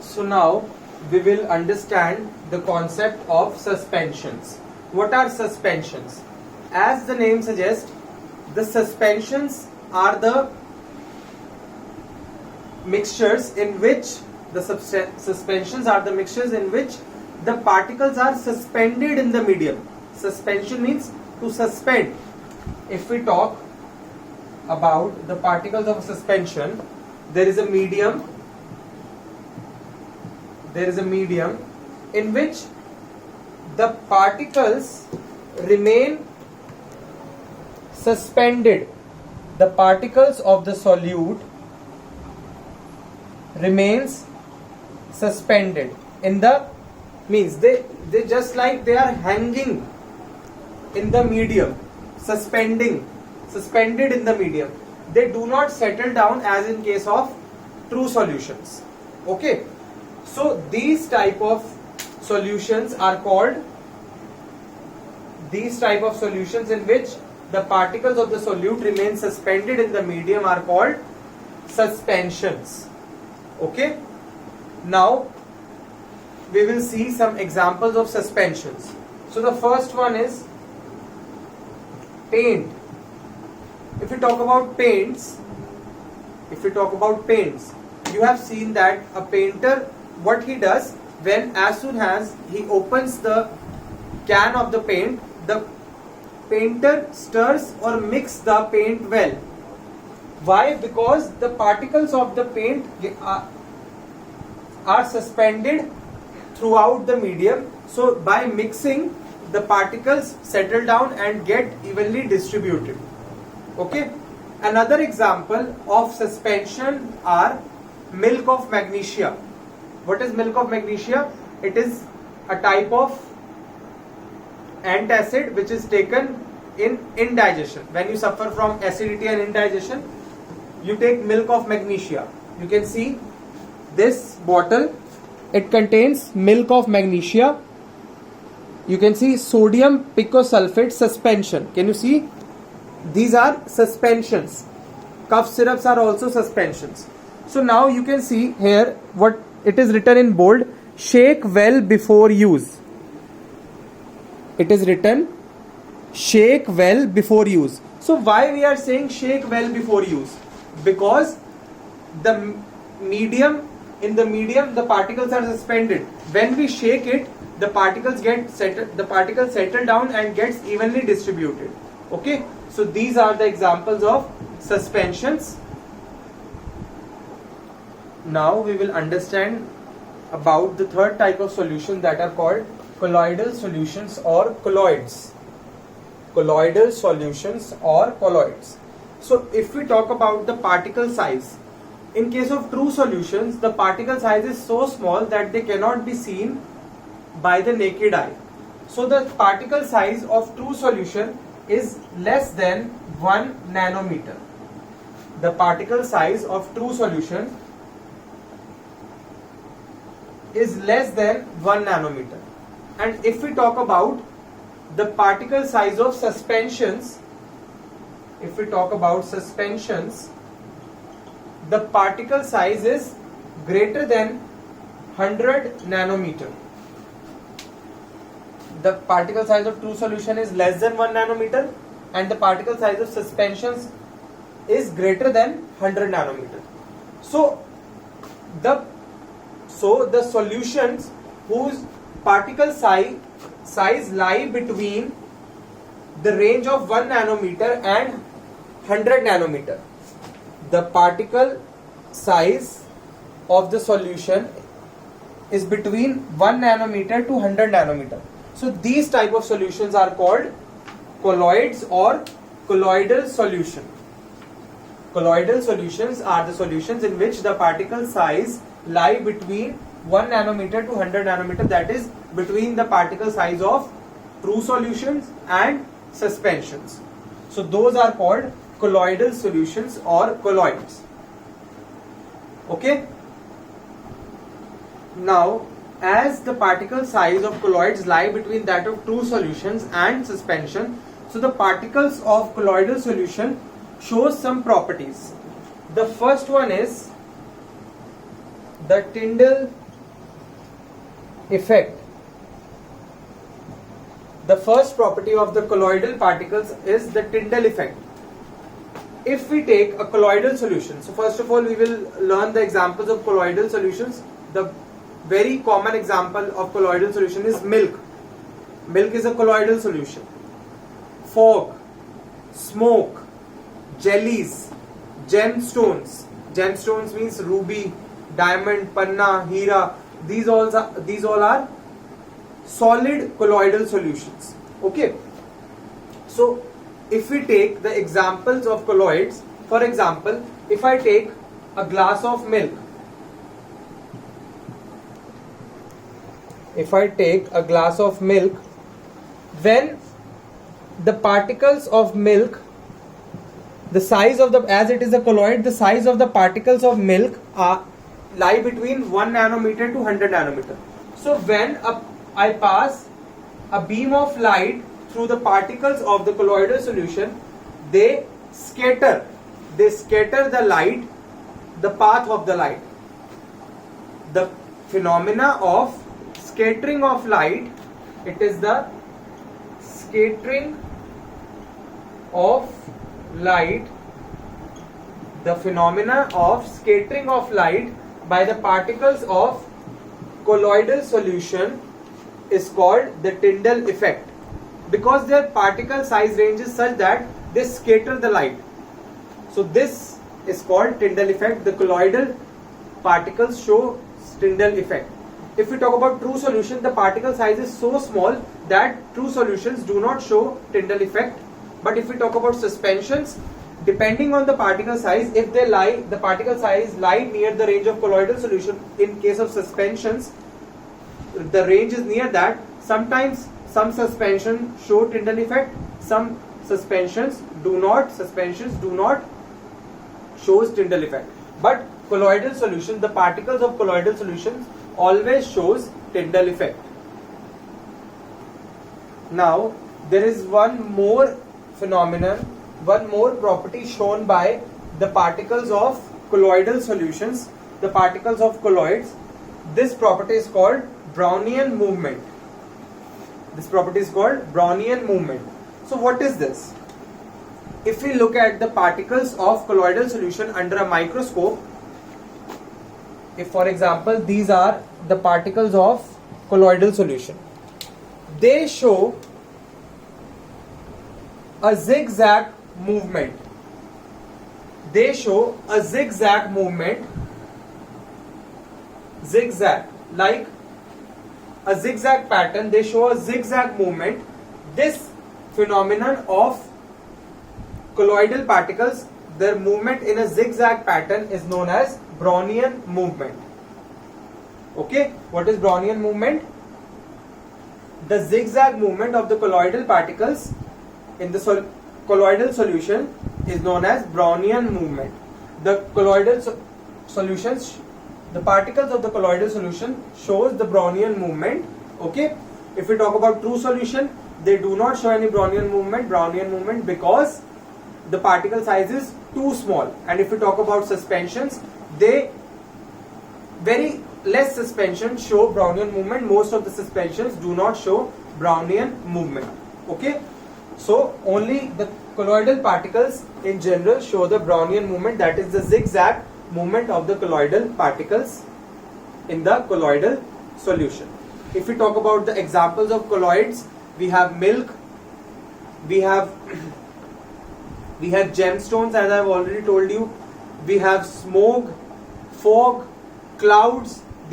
So now we will understand the concept of suspensions. What are suspensions? As the name suggests, the suspensions are the mixtures in which the particles are suspended in the medium. Suspension means to suspend. If we talk about the particles of suspension, there is a medium in which the particles remain suspended. The particles of the solute remains suspended in the means they just like they are hanging in the medium, suspended in the medium. They do not settle down as in case of true solutions. Okay, so these type of solutions are called, in which the particles of the solute remain suspended in the medium are called suspensions. Okay, now we will see some examples of suspensions. So the first one is paint. If we talk about paints, you have seen that a painter, what he does, when as soon as he opens the can of the paint, the painter stirs or mix the paint well. Why? Because the particles of the paint are suspended throughout the medium. So by mixing, the particles settle down and get evenly distributed. Okay. Another example of suspension are milk of magnesia. What is milk of magnesia? It is a type of antacid which is taken in indigestion. When you suffer from acidity and indigestion, you take milk of magnesia. You can see this bottle, it contains milk of magnesia. You can see sodium picosulfate suspension. Can you see? These are suspensions. Cough syrups are also suspensions. So now you can see here what it is written in bold: shake well before use. It is written shake well before use. So why we are saying shake well before use? Because the medium, the particles are suspended. When we shake it, the particles settle down and gets evenly distributed. Okay, so these are the examples of suspensions. Now we will understand about the third type of solution, that are called colloidal solutions or colloids. Colloidal solutions or colloids. So if we talk about the particle size, in case of true solutions, the particle size is so small that they cannot be seen by the naked eye. So the particle size of true solution is less than 1 nanometer. The particle size of true solution is less than 1 nanometer. And if we talk about the particle size of suspensions, the particle size is greater than 100 nanometer. The particle size of true solution is less than 1 nanometer and the particle size of suspensions is greater than 100 nanometer. So the solutions whose particle size lie between the range of 1 nanometer and 100 nanometer. The particle size of the solution is between 1 nanometer to 100 nanometer. So these type of solutions are called colloids or colloidal solution. Colloidal solutions are the solutions in which the particle size lie between 1 nanometer to 100 nanometer, that is between the particle size of true solutions and suspensions. So those are called colloidal solutions or colloids. Okay. Now, as the particle size of colloids lie between that of true solutions and suspension, so the particles of colloidal solution shows some properties. The first one is the Tyndall effect. The first property of the colloidal particles is the Tyndall effect. If we take a colloidal solution, so first of all we will learn the examples of colloidal solutions. The very common example of colloidal solution is milk. Milk is a colloidal solution. Fog, smoke, jellies, gemstones. Gemstones means ruby, diamond, panna, hira. These all are solid colloidal solutions. Okay. So if we take the examples of colloids, for example, if I take a glass of milk, when the particles of milk, the size of the, as it is a colloid, the size of the particles of milk lie between 1 nanometer to 100 nanometer. So when I pass a beam of light through the particles of the colloidal solution, they scatter the light, the path of the light. The phenomena of scattering of light, it is the scattering of light, the phenomena of scattering of light by the particles of colloidal solution is called the Tyndall effect, because their particle size range is such that they scatter the light. So this is called Tyndall effect. The colloidal particles show Tyndall effect. If we talk about true solution, the particle size is so small that true solutions do not show Tyndall effect. But if we talk about suspensions, depending on the particle size, if the particle size lie near the range of colloidal solution, in case of suspensions, the range is near that. Sometimes some suspension show Tyndall effect, some suspensions do not shows Tyndall effect. But colloidal solution, the particles of colloidal solutions always shows Tyndall effect. Now there is one more phenomenon, one more property shown by the particles of colloidal solutions, the particles of colloids. This property is called Brownian movement. This property is called Brownian movement. So what is this? If we look at the particles of colloidal solution under a microscope, if for example these are the particles of colloidal solution, they show a zigzag movement. They show a zigzag movement, zigzag, like a zigzag pattern. They show a zigzag movement. This phenomenon of colloidal particles, their movement in a zigzag pattern, is known as Brownian movement. Okay, what is Brownian movement? The zigzag movement of the colloidal particles in the colloidal solution is known as Brownian movement. The colloidal solutions, the particles of the colloidal solution shows the Brownian movement. Okay, if we talk about true solution, they do not show any Brownian movement because the particle size is too small. And if we talk about suspensions, they very less suspension show Brownian movement. Most of the suspensions do not show Brownian movement. Okay, so only the colloidal particles in general show the Brownian movement, that is the zigzag movement of the colloidal particles in the colloidal solution. If we talk about the examples of colloids, we have milk, we have gemstones, as I have already told you, we have smoke, fog, clouds,